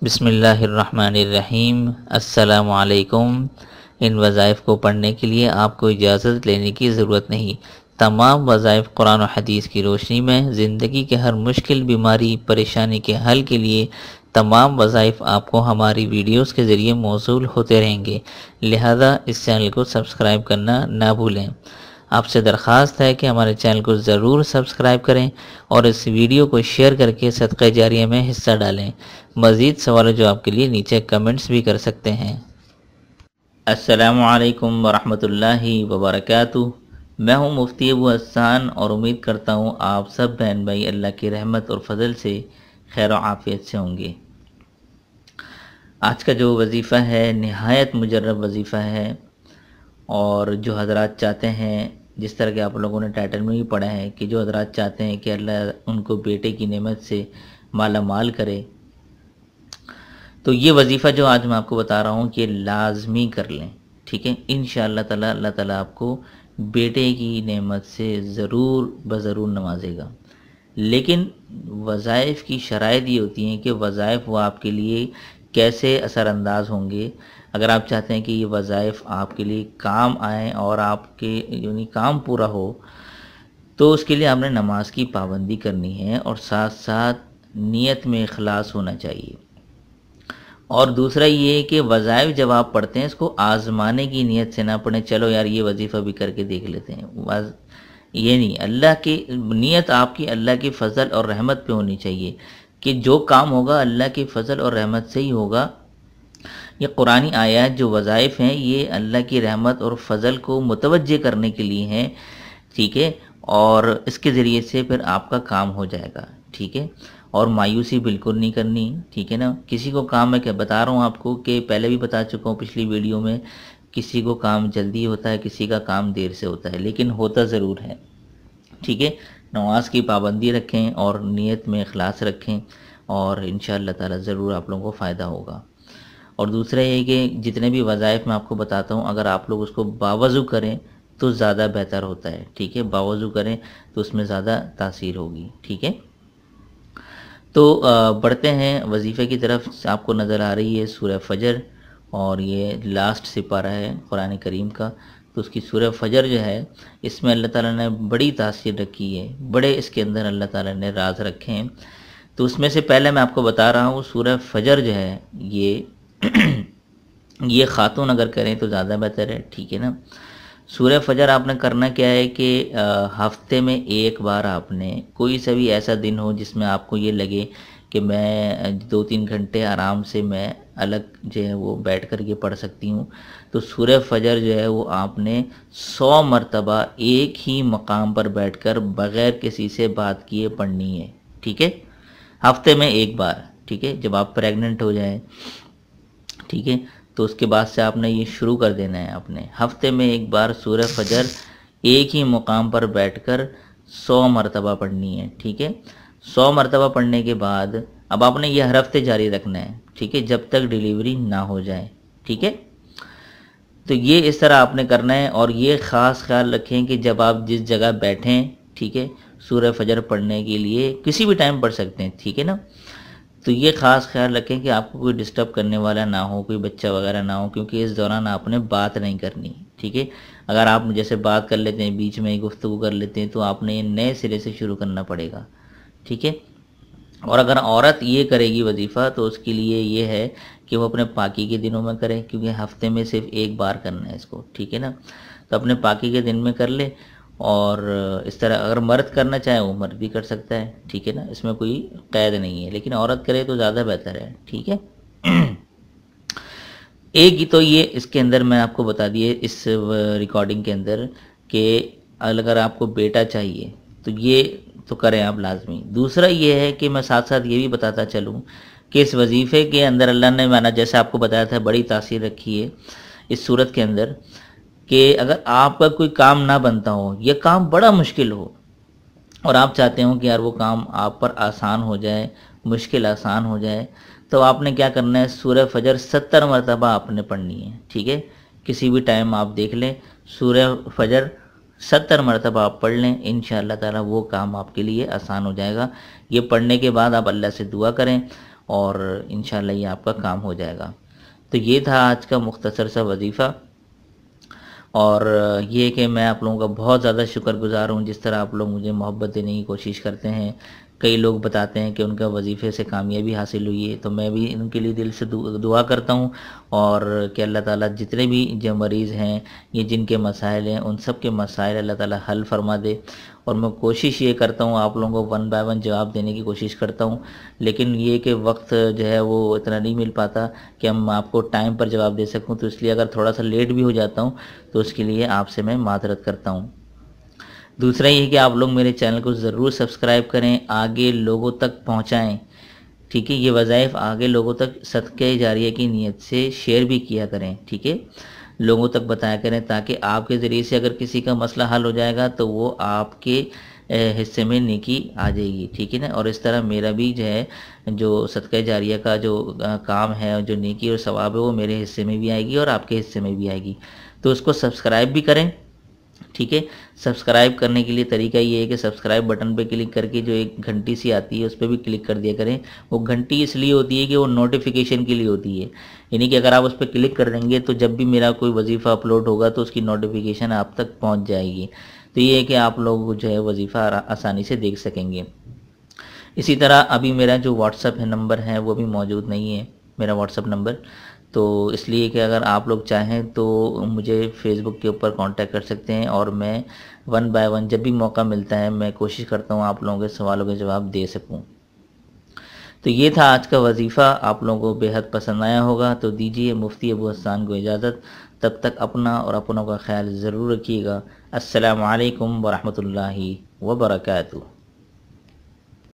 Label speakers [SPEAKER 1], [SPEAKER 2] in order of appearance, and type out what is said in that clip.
[SPEAKER 1] بسم اللہ الرحمن الرحیم۔ السلام علیکم۔ ان وظائف کو پڑھنے کے لیے آپ کو اجازت لینے کی ضرورت نہیں۔ تمام وظائف قرآن و حدیث کی روشنی میں زندگی کے ہر مشکل، بیماری، پریشانی کے حل کے لیے تمام وظائف آپ کو ہماری ویڈیوز کے ذریعے موصول ہوتے رہیں گے، لہذا اس چینل کو سبسکرائب کرنا نہ بھولیں۔ آپ سے درخواست ہے کہ ہمارے چینل کو ضرور سبسکرائب کریں اور اس ویڈیو کو شیئر کر کے صدقہ جاریہ میں حصہ ڈالیں۔ مزید سوال و جواب کے لیے نیچے کمنٹس بھی کر سکتے ہیں۔ السلام علیکم ورحمۃ اللہ وبرکاتہ۔ میں ہوں مفتی ابو حسان اور امید کرتا ہوں آپ سب بہن بھائی اللہ کی رحمت اور فضل سے خیر و عافیت سے ہوں گے۔ آج کا جو وظیفہ ہے نہایت مجرب وظیفہ ہے، اور جو حضرات چاہتے ہیں، جس طرح کہ آپ لوگوں نے ٹائٹل میں بھی پڑھا ہے کہ جو حضرات چاہتے ہیں کہ اللہ ان کو بیٹے کی نعمت سے مالا مال کرے، تو یہ وظیفہ جو آج میں آپ کو بتا رہا ہوں کہ لازمی کر لیں، ٹھیک ہے؟ انشاءاللہ تعالی اللہ تعالیٰ آپ کو بیٹے کی نعمت سے ضرور بضرور نوازے گا۔ لیکن وظائف کی شرائط یہ ہوتی ہیں کہ وظائف وہ آپ کے لیے کیسے اثر انداز ہوں گے۔ اگر آپ چاہتے ہیں کہ یہ وظائف آپ کے لیے کام آئیں اور آپ کے یعنی کام پورا ہو، تو اس کے لیے آپ نے نماز کی پابندی کرنی ہے، اور ساتھ ساتھ نیت میں اخلاص ہونا چاہیے۔ اور دوسرا یہ کہ وظائف جب آپ پڑھتے ہیں اس کو آزمانے کی نیت سے نہ پڑھیں، چلو یار یہ وظیفہ بھی کر کے دیکھ لیتے ہیں، یہ نہیں۔ اللہ کی نیت آپ کی اللہ کی فضل اور رحمت پہ ہونی چاہیے کہ جو کام ہوگا اللہ کی فضل اور رحمت سے ہی ہوگا۔ یہ قرآنی آیات جو وظائف ہیں یہ اللہ کی رحمت اور فضل کو متوجہ کرنے کے لیے ہیں، ٹھیک ہے؟ اور اس کے ذریعے سے پھر آپ کا کام ہو جائے گا، ٹھیک ہے؟ اور مایوسی بالکل نہیں کرنی، ٹھیک ہے نا؟ کسی کو کام میں کیا بتا رہا ہوں آپ کو کہ پہلے بھی بتا چکا ہوں پچھلی ویڈیو میں، کسی کو کام جلدی ہوتا ہے، کسی کا کام دیر سے ہوتا ہے، لیکن ہوتا ضرور ہے، ٹھیک ہے؟ نماز کی پابندی رکھیں اور نیت میں اخلاص رکھیں، اور انشاءاللہ تعالی ضرور آپ لوگوں کو فائدہ ہوگا۔ اور دوسرا یہ کہ جتنے بھی وظائف میں آپ کو بتاتا ہوں، اگر آپ لوگ اس کو باوضو کریں تو زیادہ بہتر ہوتا ہے، ٹھیک ہے؟ باوضو کریں تو اس میں زیادہ تاثیر ہوگی، ٹھیک ہے؟ تو بڑھتے ہیں وظیفے کی طرف۔ آپ کو نظر آ رہی ہے سورہ فجر، اور یہ لاسٹ سپارہ ہے قرآن کریم کا، تو اس کی سورہ فجر جو ہے اس میں اللہ تعالیٰ نے بڑی تاثیر رکھی ہے، بڑے اس کے اندر اللہ تعالیٰ نے راز رکھے ہیں۔ تو اس میں سے پہلے میں آپ کو بتا رہا ہوں سورہ فجر جو ہے یہ خاتون اگر کریں تو زیادہ بہتر ہے، ٹھیک ہے نا؟ سورہ فجر آپ نے کرنا کیا ہے کہ ہفتے میں ایک بار آپ نے کوئی سا بھی ایسا دن ہو جس میں آپ کو یہ لگے کہ میں 2-3 گھنٹے آرام سے میں الگ جو ہے وہ بیٹھ کر کے پڑھ سکتی ہوں، تو سورہ فجر جو ہے وہ آپ نے 100 مرتبہ ایک ہی مقام پر بیٹھ کر بغیر کسی سے بات کیے پڑھنی ہے، ٹھیک ہے؟ ہفتے میں ایک بار، ٹھیک ہے؟ جب آپ پریگننٹ ہو جائیں، ٹھیک ہے، تو اس کے بعد سے آپ نے یہ شروع کر دینا ہے، آپ نے ہفتے میں ایک بار سورہ فجر ایک ہی مقام پر بیٹھ کر 100 مرتبہ پڑھنی ہے، ٹھیک ہے؟ 100 مرتبہ پڑھنے کے بعد اب آپ نے یہ ہر ہفتے جاری رکھنا ہے، ٹھیک ہے؟ جب تک ڈیلیوری نہ ہو جائے، ٹھیک ہے؟ تو یہ اس طرح آپ نے کرنا ہے، اور یہ خاص خیال رکھیں کہ جب آپ جس جگہ بیٹھیں، ٹھیک ہے، سورہ فجر پڑھنے کے لیے کسی بھی ٹائم پڑھ سکتے ہیں، ٹھیک ہے نا؟ تو یہ خاص خیال رکھیں کہ آپ کو کوئی ڈسٹرب کرنے والا نہ ہو، کوئی بچہ وغیرہ نہ ہو، کیونکہ اس دوران آپ نے بات نہیں کرنی، ٹھیک ہے؟ اگر آپ جیسے بات کر لیتے ہیں، بیچ میں گفتگو کر لیتے ہیں، تو آپ نے نئے سرے سے شروع کرنا پڑے گا، ٹھیک ہے؟ اور اگر عورت یہ کرے گی وظیفہ تو اس کے لیے یہ ہے کہ وہ اپنے پاکی کے دنوں میں کرے، کیونکہ ہفتے میں صرف ایک بار کرنا ہے اس کو، ٹھیک ہے نا؟ تو اپنے پاکی کے دن میں کر لے، اور اس طرح اگر مرد کرنا چاہے وہ مرد بھی کر سکتا ہے، ٹھیک ہے نا؟ اس میں کوئی قید نہیں ہے، لیکن عورت کرے تو زیادہ بہتر ہے، ٹھیک ہے؟ ایک ہی تو یہ اس کے اندر میں آپ کو بتا دیے اس ریکارڈنگ کے اندر کہ اگر آپ کو بیٹا چاہیے تو یہ تو کریں آپ لازمی۔ دوسرا یہ ہے کہ میں ساتھ ساتھ یہ بھی بتاتا چلوں کہ اس وظیفے کے اندر اللہ نے مانا جیسے آپ کو بتایا تھا بڑی تاثیر رکھی ہے اس صورت کے اندر، کہ اگر آپ کا کوئی کام نہ بنتا ہو، یہ کام بڑا مشکل ہو، اور آپ چاہتے ہو کہ یار وہ کام آپ پر آسان ہو جائے، مشکل آسان ہو جائے، تو آپ نے کیا کرنا ہے، سورہ فجر 70 مرتبہ آپ نے پڑھنی ہے، ٹھیک ہے؟ کسی بھی ٹائم آپ دیکھ لیں، سورہ فجر 70 مرتبہ آپ پڑھ لیں، انشاءاللہ تعالی وہ کام آپ کے لیے آسان ہو جائے گا۔ یہ پڑھنے کے بعد آپ اللہ سے دعا کریں، اور انشاءاللہ یہ آپ کا کام ہو جائے گا۔ تو یہ تھا آج کا مختصر سا وظیفہ، اور یہ کہ میں آپ لوگوں کا بہت زیادہ شکر گزار ہوں جس طرح آپ لوگ مجھے محبت دینے کی کوشش کرتے ہیں۔ کئی لوگ بتاتے ہیں کہ ان کا وظیفے سے کامیابی حاصل ہوئی ہے، تو میں بھی ان کے لیے دل سے دعا کرتا ہوں، اور کہ اللہ تعالیٰ جتنے بھی جو مریض ہیں، یہ جن کے مسائل ہیں، ان سب کے مسائل اللہ تعالیٰ حل فرما دے۔ اور میں کوشش یہ کرتا ہوں آپ لوگوں کو 1 بائی 1 جواب دینے کی کوشش کرتا ہوں، لیکن یہ کہ وقت جو ہے وہ اتنا نہیں مل پاتا کہ ہم آپ کو ٹائم پر جواب دے سکوں، تو اس لیے اگر تھوڑا سا لیٹ بھی ہو جاتا ہوں تو اس کے لیے آپ سے میں معذرت کرتا ہوں۔ دوسرا یہ کہ آپ لوگ میرے چینل کو ضرور سبسکرائب کریں، آگے لوگوں تک پہنچائیں، ٹھیک ہے؟ یہ وظائف آگے لوگوں تک صدقہ جاریہ کی نیت سے شیئر بھی کیا کریں، ٹھیک ہے؟ لوگوں تک بتایا کریں، تاکہ آپ کے ذریعے سے اگر کسی کا مسئلہ حل ہو جائے گا تو وہ آپ کے حصے میں نیکی آ جائے گی، ٹھیک ہے نا؟ اور اس طرح میرا بھی جو ہے جو صدقہ جاریہ کا جو کام ہے، جو نیکی اور ثواب ہے، وہ میرے حصے میں بھی آئے گی اور آپ کے حصے میں بھی آئے گی۔ تو اس کو سبسکرائب بھی کریں، ٹھیک ہے؟ سبسکرائب کرنے کے لیے طریقہ یہ ہے کہ سبسکرائب بٹن پہ کلک کر کے جو ایک گھنٹی سی آتی ہے اس پہ بھی کلک کر دیا کریں۔ وہ گھنٹی اس لیے ہوتی ہے کہ وہ نوٹیفیکیشن کے لیے ہوتی ہے، یعنی کہ اگر آپ اس پہ کلک کر دیں گے تو جب بھی میرا کوئی وظیفہ اپلوڈ ہوگا تو اس کی نوٹیفیکیشن آپ تک پہنچ جائے گی۔ تو یہ ہے کہ آپ لوگ جو ہے وظیفہ آسانی سے دیکھ سکیں گے۔ اسی طرح ابھی میرا جو واٹس ایپ نمبر ہے وہ بھی موجود نہیں ہے، میرا واٹس ایپ نمبر، تو اس لیے کہ اگر آپ لوگ چاہیں تو مجھے فیس بک کے اوپر کانٹیکٹ کر سکتے ہیں، اور میں 1 بائی 1 جب بھی موقع ملتا ہے میں کوشش کرتا ہوں آپ لوگوں کے سوالوں کے جواب دے سکوں۔ تو یہ تھا آج کا وظیفہ، آپ لوگوں کو بے حد پسند آیا ہوگا، تو دیجیے مفتی ابو حسان کو اجازت، تب تک اپنا اور اپنوں کا خیال ضرور رکھیے گا۔ السلام علیکم ورحمۃ اللہ وبرکاتہ۔